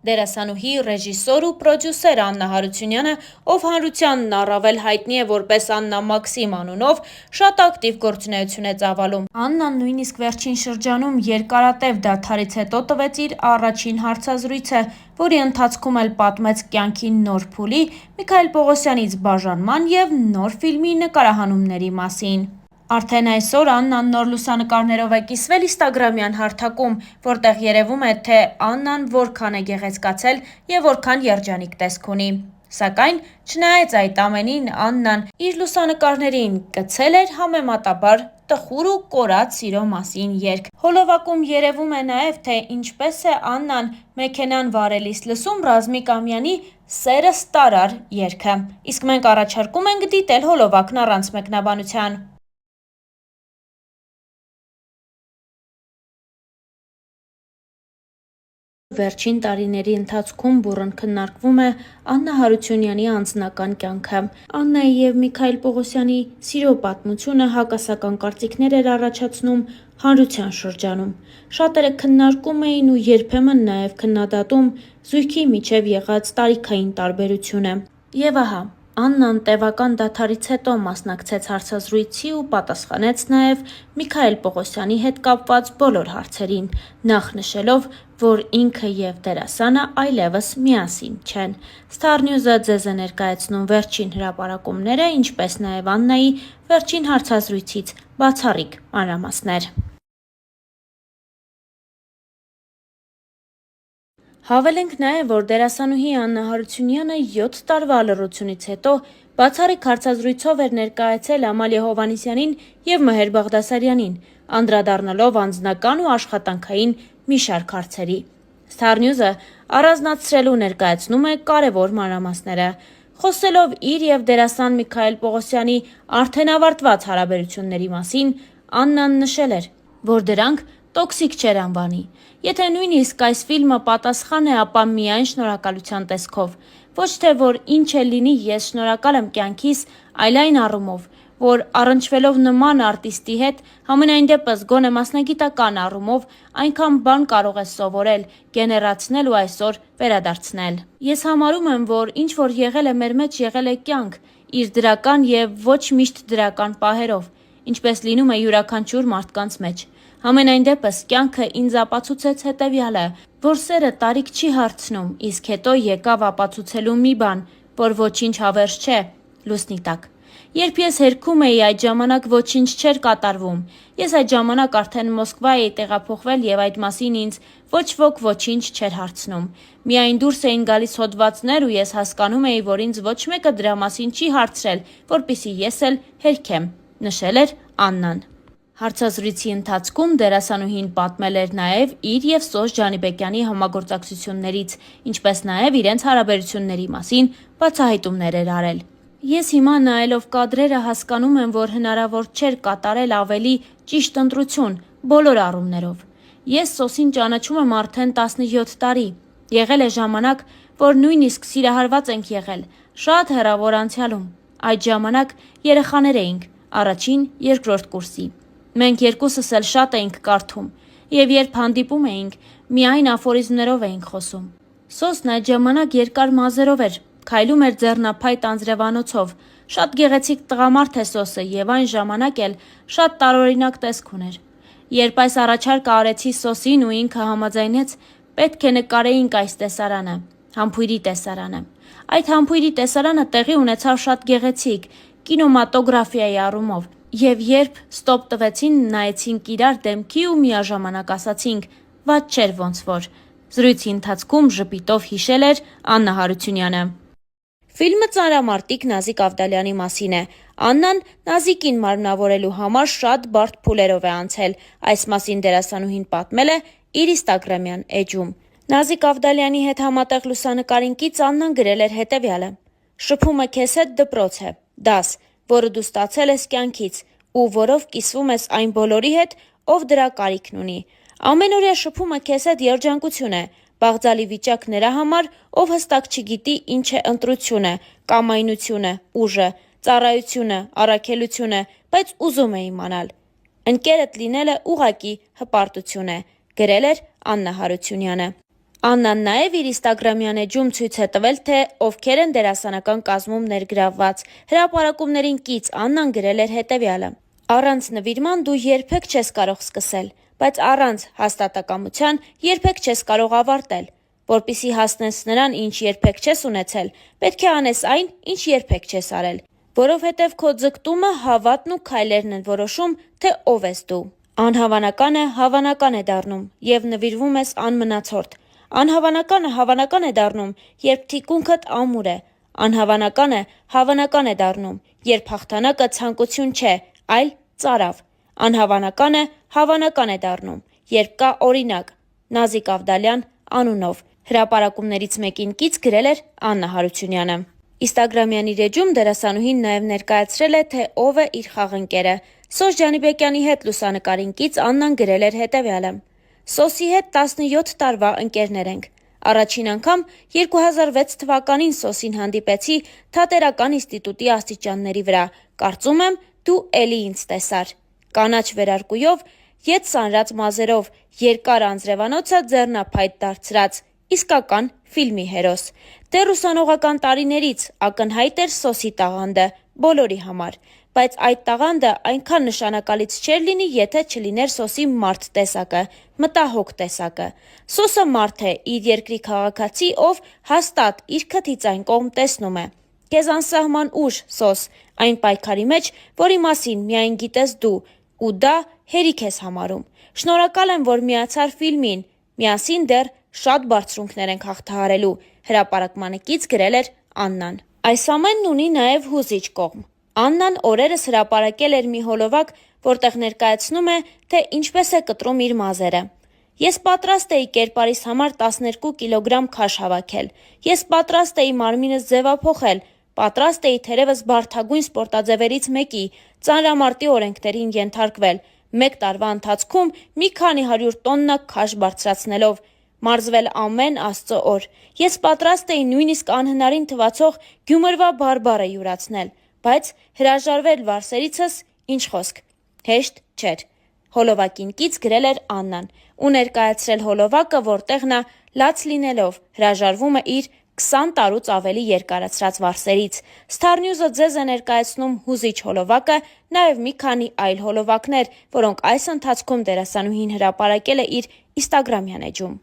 Դերասանուհի, ռեժիսոր ու պրոդյուսեր Աննա Հարությունյանը, ով հանրությանն առավել հայտնի է որպես Աննա Մաքսիմ անունով, շատ ակտիվ գործունեություն է ծավալում։ Աննան նույնիսկ վերջին շրջանում երկարատև դադարից հետո տվեց իր առաջին հարցազրույցը, որի ընթացքում էլ պատմեց կյանքի նոր փուլի, Միքայել Պողոսյանից բաժանման և նոր ֆիլմի նկարահանումների մասին։ Արդեն այսօր Աննան նոր լուսանկարներով է կիսվել ինստագրամյան հարթակում, որտեղ երևում է, թե Աննան որքան է գեղեցկացել և որքան երջանիկ տեսք ունի։ Սակայն, չնայած այդ ամենին, Աննան իր լուսանկարներին կցել էր համեմատաբար տխուր ու կորած սիրո մասին երգ։ Հոլովակում երևում է նաև, թե ինչպես է Աննան մեքենան վարելիս լսում Ռազմիկ Ամյանի «Սերը ստարար» երգը։ Իսկ մենք առաջարկում ենք դիտել հոլովակն առանց մեկնաբանության։ Վերջին տարիների ընթացքում բուռն քննարկվում է Աննա Հարությունյանի անձնական կյանքը։ Աննայի և Միքայել Պողոսյանի սիրո պատմությունը հակասական կարծիքներ էր առաջացնում հանրության շրջանում։ Շատերը քննարկում էին ու երբեմն նաև քննադատում զույգի միջև եղած տարիքային տարբերությունը։ Եվ ահա, Աննան տևական դադարից հետո մասնակցեց հարցազրույցի ու պատասխանեց նաև Միքայել Պողոսյանի հետ կապված բոլոր հարցերին, նախ նշելով, որ ինքը և դերասանը այլևս միասին չեն։ Star News-ը ձեզ է ներկայացնում վերջին հրապարակումները, ինչպես նաև Աննայի վերջին հարցազրույցից բացառիկ մանրամասներ։ Հավելենք նաև, որ դերասանուհի Աննա Հարությունյանը 7 տարվա լռությունից հետո բացառիկ հարցազրույցով էր ներկայացել Ամալիա Հովհաննիսյանին և Մհեր Բաղդասարյանին, անդրադառնալով անձնական ու աշխատանքային մի շարք հարցերի։ Star News-ը առանձնացրելու ներկայացնում է կարևոր մանրամասները։ Խոսելով իր և դերասան Միքայել Պողոսյանի արդեն ավարտված հարաբերությունների մասին, Աննան նշել էր, որ դրանք տոքսիկ չեր անվանի։ Եթե նույնիսկ այս ֆիլմը պատասխան է, ապա միայն շնորհակալության տեսքով։ Ոչ թե որ ինչ էլ լինի ես շնորհակալ եմ կյանքիս, այլ այն առումով, որ առնչվելով նման արտիստի հետ, համենայն դեպս գոնե մասնագիտական առումով այնքան բան կարող ես սովորել, գեներացնել ու այսօր վերադարձնել։ Ես համարում եմ, որ ինչ որ եղել է մեր մեջ, եղել է կյանք՝ իր դրական և ոչ միշտ դրական պահերով, ինչպես լինում է յուրաքանչյուր մարդկանց մեջ։ Համենայն դեպս կյանքը ինձ ապացուցեց հետևյալը, որ սերը տարիք չի հարցնում, իսկ հետո եկավ ապացուցելու մի բան, որ ոչինչ հավերժ չէ լուսնի տակ։ Երբ ես հերքում էի, այդ ժամանակ ոչինչ չէր կատարվում։ Ես այդ ժամանակ արդեն Մոսկվա էի տեղափոխվել և այդ մասին ինձ ոչ ոք ոչինչ չէր հարցնում։ Միայն դուրս էին գալիս հոդվածներ ու ես հասկանում էի, որ ինձ ոչ մեկը դրա մասին չի հարցրել, որպեսզի ես էլ հերքեմ, նշել էր Աննան։ Հարցազրույցի ընթացքում դերասանուհին պատմել էր նաև իր և Սոս Ջանիբեկյանի համագործակցություններից, ինչպես նաև իրենց հարաբերությունների մասին բացահայտումներ էր արել։ Ես հիմա նայելով կադրերը հասկանում եմ, որ հնարավոր չէր կատարել ավելի ճիշտ ընտրություն բոլոր առումներով։ Ես Սոսին ճանաչում եմ արդեն 17 տարի։ Եղել է ժամանակ, որ նույնիսկ սիրահարված ենք եղել, շատ հեռավոր անցյալում։ Այդ ժամանակ երեխաներ էինք, առաջին, երկրորդ կուրսի։ Մենք երկուսս էլ շատ էինք կարդում, և երբ հանդիպում էինք, միայն աֆորիզմներով էինք խոսում։ Սոսն այդ ժամանակ երկար մազերով էր, քայլում էր ձեռնափայտ անձրևանոցով։ Շատ գեղեցիկ տղամարդ է Սոսը և այն ժամանակ էլ շատ տարօրինակ տեսք ուներ։ Երբ այս առաջարկը արեցի Սոսին ու ինքը համաձայնեց, պետք է նկարեինք այս տեսարանը, Համբույրի տեսարանը։ Այդ Համբույրի տեսարանը տեղի ունեցավ շատ գեղեցիկ, կինեմատոգրաֆիայի առումով, և երբ ստոպ տվեցին, նայեցինք իրար դեմքի ու միաժամանակ ասացինք՝ վատ չէր ոնց որ։ Զրույցի ընթացքում ժպիտով հիշել էր Աննա Հարությունյանը։ Ֆիլմը ծանրամարտիկ Նազիկ Ավդալյանի մասին է։ Աննան Նազիկին մարմնավորելու համար շատ բարդ փուլերով է անցել։ Այս մասին դերասանուհին պատմել է իր ինստագրամյան էջում։ Նազիկ Ավդալյանի հետ համատեղ լուսանկարին կից Աննան գրել էր հետևյալը. «Շփումը քեզ հետ դպրոց է, դաս, որը դու ստացել ես կյանքից ու որով կիսվում ես այն բոլորի հետ, ով դրա կարիքն ունի։ Ամենօրյա շփումը քեզ հետ երջանկություն է, բաղձալի վիճակ նրա համար, ով հստակ չգիտի ինչ է ընտրությունը, կամայնությունը, ուժը, ծառայությունը, առաքելությունը, բայց ուզում է իմանալ։ Ընկերդ լինելը ուղղակի հպարտություն է», գրել էր Աննա Հարությունյանը։ Աննան նաև իր Instagram-յան էջում ցույց է տվել, թե ովքեր են դերասանական կազմում ներգրավված։ Հրապարակումներին կից Աննան գրել էր հետևյալը. «Առանց նվիրման դու երբեք չես կարող սկսել, բայց առանց հաստատակամության երբեք չես կարող ավարտել։ Որպեսզի հասնես նրան, ինչ երբեք չես ունեցել, պետք է անես այն, ինչ երբեք չես արել, որովհետև քո ձգտումը, հավատն ու քայլերն են որոշում, թե ով ես դու։ Անհավանականը հավանական է դառնում, եւ նվիրվում ես անմնացորդ։ Անհավանականը հավանական է դառնում, երբ թիկունքդ ամուր է։ Անհավանականը հավանական է դառնում, երբ հաղթանակը ցանկություն չէ, այլ ծարավ։ Անհավանականը հավանական է դառնում, երբ կա օրինակ։ Նազիկ Ավդալյան անունով»։ Հրապարակումներից մեկին կից գրել էր Աննա Հարությունյանը։ Instagram-յան իր էջում դերասանուհին նաև ներկայացրել է, թե ով է իր խաղընկերը։ Սոս Ջանիբեկյանի հետ լուսանկարին կից Աննան գրել էր հետևյալը. «Սոսի հետ 17 տարվա ընկերներ ենք։ Առաջին անգամ 2006 թվականին Սոսին հանդիպեցի Թատերական ինստիտուտի աստիճանների վրա։ Կարծում եմ, դու էլի ինձ տեսար։ Կանաչ վերարկուով, ետ սանրած մազերով, երկար անձրևանոցը ձեռնափայտ դարձրած, իսկական ֆիլմի հերոս։ Դեռ ուսանողական տարիներից ակնհայտ էր Սոսի տաղանդը բոլորի համար, բայց այդ տաղանդը այնքան նշանակալից չէր լինի, եթե չլիներ Սոսի մարդ տեսակը, մտահոգ տեսակը։ Սոսը մարդ է, իր երկրի քաղաքացի, ով հաստատ իր քթից այն կողմ տեսնում է։ Քեզ անսահման ուժ, Սոս, այն պայքարի մեջ, որի մասին միայն գիտես դու, ու դա հերիք ես համարում։ Շնորհակալ եմ, որ միացար ֆիլմին, միասին դեռ շատ բարձրունքներ ենք հաղթահարելու», հրապարակմանը կից գրել էր Աննան։ Այս ամենն ունի նաև հուզիչ կողմ։ Աննան օրերս հրապարակել էր մի հոլովակ, որտեղ ներկայացնում է, թե ինչպես է կտրում իր մազերը։ «Ես պատրաստ էի կերպարիս համար 12 կիլոգրամ քաշ հավաքել։ Ես պատրաստ էի մարմինս ձևափոխել, պատրաստ էի թերևս բարդագույն սպորտաձևերից մեկի, ծանրամարտի օրենքներին ենթարկվել, մեկ տարվա ընթացքում մի քանի 100 տոննա քաշ բարձրացնելով, մարզվել ամեն աստծո օր։ Ես պատրաստ էի նույնիսկ անհնարին թվացող Գյումրվա բարբառը յուրացնել, բայց հրաժարվել վարսերիցս, ինչ խոսք, հեշտ չէր», հոլովակին կից գրել էր Աննան ու ներկայացրել հոլովակը, որտեղ նա լաց լինելով հրաժարվում է իր 20 տարուց ավելի երկարացրած վարսերից։ Star News-ը ձեզ է ներկայացնում հուզիչ հոլովակը, նաև մի քանի այլ հոլովակներ, որոնք այս ընթացքում դերասանուհին հրապարակել է իր Instagram-յան էջում։